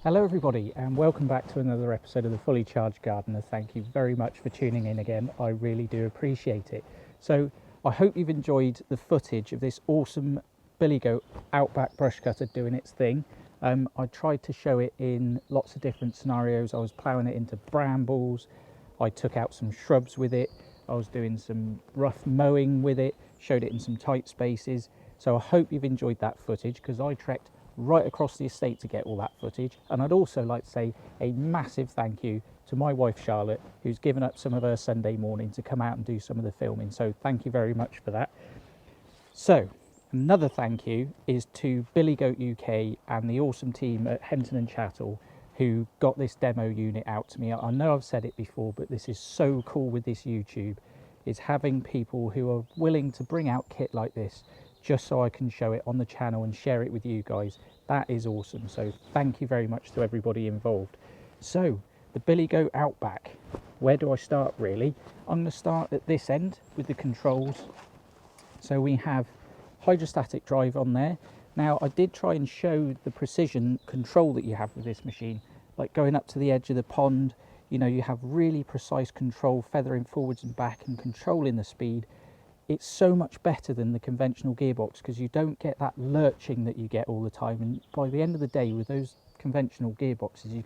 Hello everybody and welcome back to another episode of the Fully Charged Gardener. Thank you very much for tuning in again. I really do appreciate it. So I hope you've enjoyed the footage of this awesome billy goat Outback brush cutter doing its thing. I tried to show it in lots of different scenarios. I was ploughing it into brambles, I took out some shrubs with it, I was doing some rough mowing with it, showed it in some tight spaces. So I hope you've enjoyed that footage because I trekked right across the estate to get all that footage. And I'd also like to say a massive thank you to my wife Charlotte, who's given up some of her Sunday morning to come out and do some of the filming, so thank you very much for that. So another thank you is to Billy Goat UK and the awesome team at Henton and Chattel who got this demo unit out to me. I know I've said it before, but this is so cool with this YouTube, is having people who are willing to bring out kit like this just so I can show it on the channel and share it with you guys. That is awesome. So thank you very much to everybody involved. So the Billy Goat Outback, where do I start really? I'm going to start at this end with the controls. So we have hydrostatic drive on there. Now I did try and show the precision control that you have with this machine, like going up to the edge of the pond, you know, you have really precise control, feathering forwards and back and controlling the speed. It's so much better than the conventional gearbox because you don't get that lurching that you get all the time, and by the end of the day with those conventional gearboxes you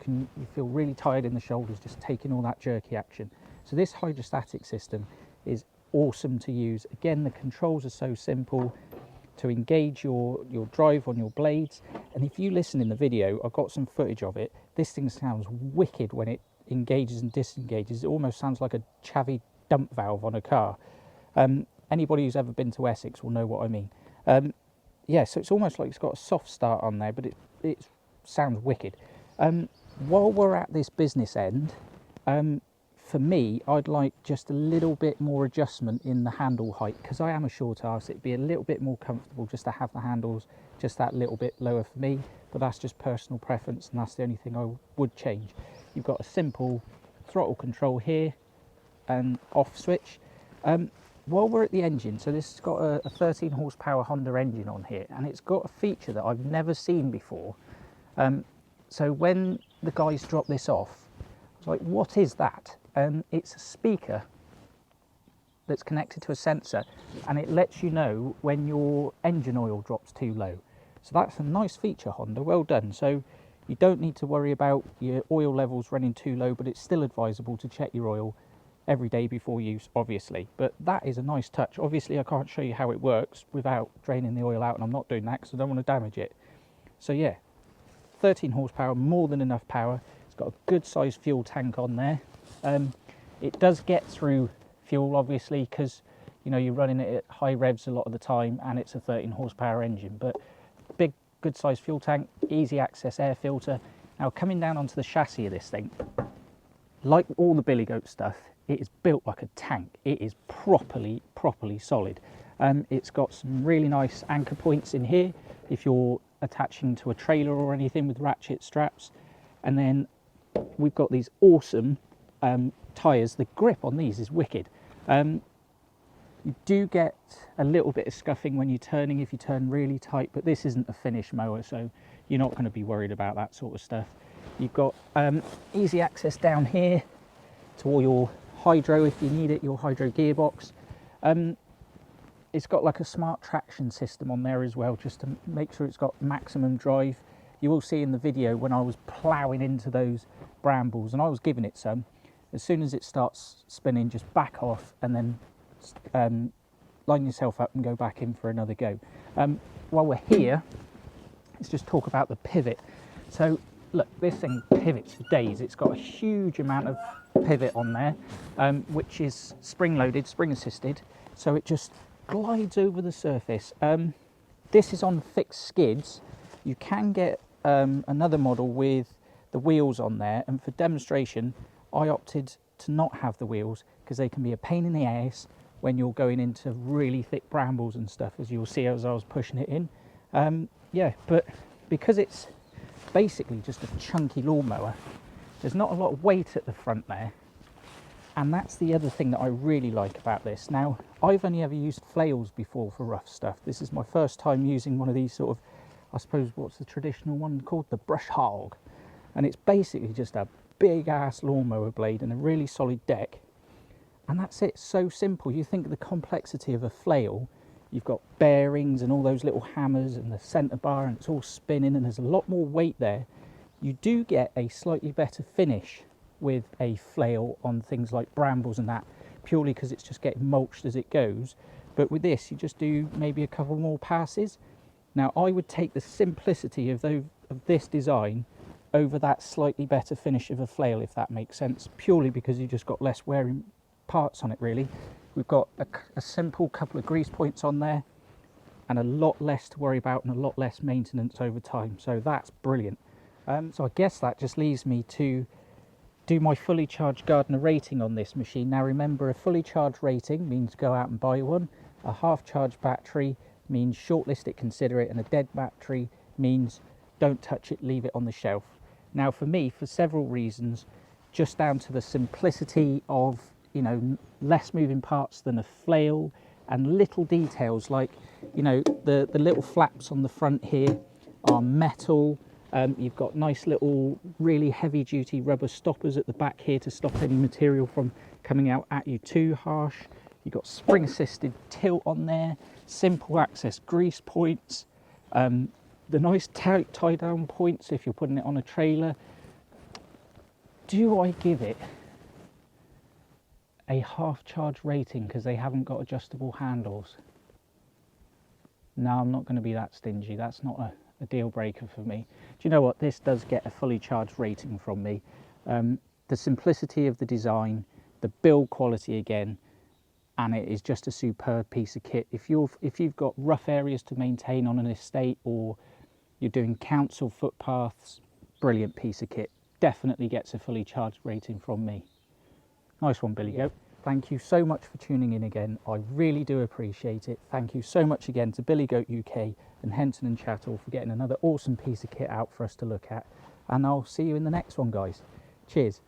feel really tired in the shoulders just taking all that jerky action. So this hydrostatic system is awesome to use. Again, the controls are so simple to engage your drive on your blades, and if you listen in the video, I've got some footage of it, this thing sounds wicked when it engages and disengages. It almost sounds like a chavvy dump valve on a car. Anybody who's ever been to Essex will know what I mean. Yeah, so it's almost like it's got a soft start on there, but it sounds wicked. While we're at this business end, for me, I'd like just a little bit more adjustment in the handle height because I am a short arse. It'd be a little bit more comfortable just to have the handles just that little bit lower for me, but that's just personal preference and that's the only thing I would change. You've got a simple throttle control here and off switch. While we're at the engine, so this has got a 13 horsepower Honda engine on here, and it's got a feature that I've never seen before. So when the guys dropped this off, I was like, what is that? And it's a speaker that's connected to a sensor, and it lets you know when your engine oil drops too low. So that's a nice feature, Honda, well done. So you don't need to worry about your oil levels running too low, but it's still advisable to check your oil every day before use, obviously, but that is a nice touch. Obviously I can't show you how it works without draining the oil out, and I'm not doing that because I don't want to damage it. So yeah, 13 horsepower, more than enough power. It's got a good sized fuel tank on there. It does get through fuel obviously because you know you're running it at high revs a lot of the time and it's a 13 horsepower engine, but big good sized fuel tank, easy access air filter. Now coming down onto the chassis of this thing, like all the Billy Goat stuff, it is built like a tank. It is properly solid. It's got some really nice anchor points in here if you're attaching to a trailer or anything with ratchet straps. And then we've got these awesome tyres. The grip on these is wicked. You do get a little bit of scuffing when you're turning if you turn really tight, but this isn't a finish mower, so you're not going to be worried about that sort of stuff. You've got easy access down here to all your hydro if you need it, your hydro gearbox. It's got like a smart traction system on there as well, just to make sure it's got maximum drive. You will see in the video when I was ploughing into those brambles, and I was giving it some, as soon as it starts spinning, just back off and then line yourself up and go back in for another go. While we're here, let's just talk about the pivot. So look, this thing pivots for days. It's got a huge amount of pivot on there, which is spring loaded, spring assisted, so it just glides over the surface. This is on fixed skids. You can get another model with the wheels on there, and for demonstration I opted to not have the wheels because they can be a pain in the ass when you're going into really thick brambles and stuff, as you'll see as I was pushing it in. Yeah, but because it's basically just a chunky lawnmower, there's not a lot of weight at the front there, and that's the other thing that I really like about this. Now, I've only ever used flails before for rough stuff. This is my first time using one of these sort of, I suppose, what's the traditional one called? The brush hog. and it's basically just a big ass lawnmower blade and a really solid deck, and that's it. So simple. You think of the complexity of a flail, you've got bearings and all those little hammers and the centre bar, and it's all spinning, and there's a lot more weight there. You do get a slightly better finish with a flail on things like brambles and that, purely because it's just getting mulched as it goes. But with this, you just do maybe a couple more passes. Now, I would take the simplicity of this design over that slightly better finish of a flail, if that makes sense, purely because you just got less wearing parts on it, really. We've got a simple couple of grease points on there and a lot less to worry about and a lot less maintenance over time. So that's brilliant. So I guess that just leaves me to do my fully charged gardener rating on this machine. Now remember, a fully charged rating means go out and buy one. A half charged battery means shortlist it, consider it, and a dead battery means don't touch it, leave it on the shelf. Now for me, for several reasons, just down to the simplicity of, you know, less moving parts than a flail, and little details like, you know, the little flaps on the front here are metal. You've got nice little really heavy duty rubber stoppers at the back here to stop any material from coming out at you too harsh. You've got spring assisted tilt on there, simple access grease points, the nice tie down points if you're putting it on a trailer. Do I give it a half charge rating because they haven't got adjustable handles? No, I'm not going to be that stingy. That's not a deal breaker for me. Do you know what? This does get a fully charged rating from me. The simplicity of the design, the build quality again, and it is just a superb piece of kit. If you've got rough areas to maintain on an estate, or you're doing council footpaths, brilliant piece of kit. Definitely gets a fully charged rating from me. Nice one, Billy Goat. Thank you so much for tuning in again. I really do appreciate it. Thank you so much again to Billy Goat UK and Henson and Chattel for getting another awesome piece of kit out for us to look at. And I'll see you in the next one, guys. Cheers.